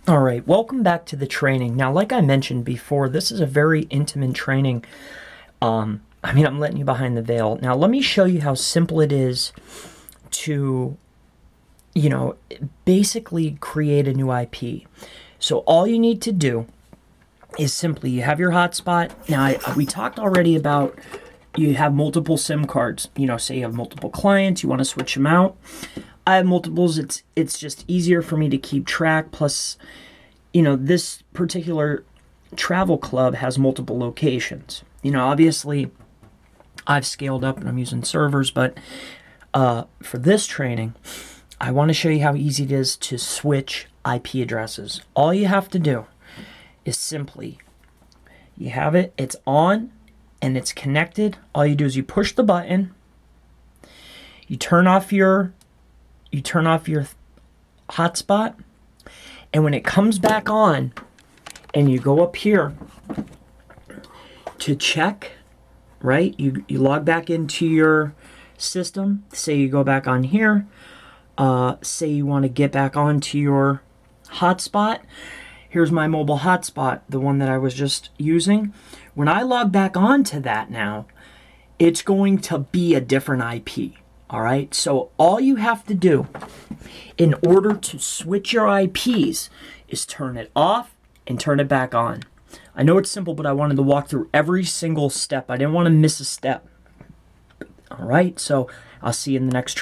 All right, welcome back to the training. Now, like I mentioned before, this is a very intimate training. I'm letting you behind the veil. Now, let me show you how simple it is to, basically create a new IP. So all you need to do is simply, you have your hotspot. Now, we talked already about you have multiple SIM cards. Say you have multiple clients, you want to switch them out. I have multiples. It's just easier for me to keep track. Plus, this particular travel club has multiple locations. Obviously, I've scaled up and I'm using servers, but for this training, I want to show you how easy it is to switch IP addresses. All you have to do is simply, you have it, it's on, and it's connected. All you do is you push the button, you turn off your hotspot, and when it comes back on and you go up here to check, right, you log back into your system. Say you go back on here, say you want to get back onto your hotspot. Here's my mobile hotspot, the one that I was just using. When I log back onto that now, it's going to be a different IP. All right, so all you have to do in order to switch your IPs is turn it off and turn it back on. I know it's simple, but I wanted to walk through every single step. I didn't want to miss a step. All right, so I'll see you in the next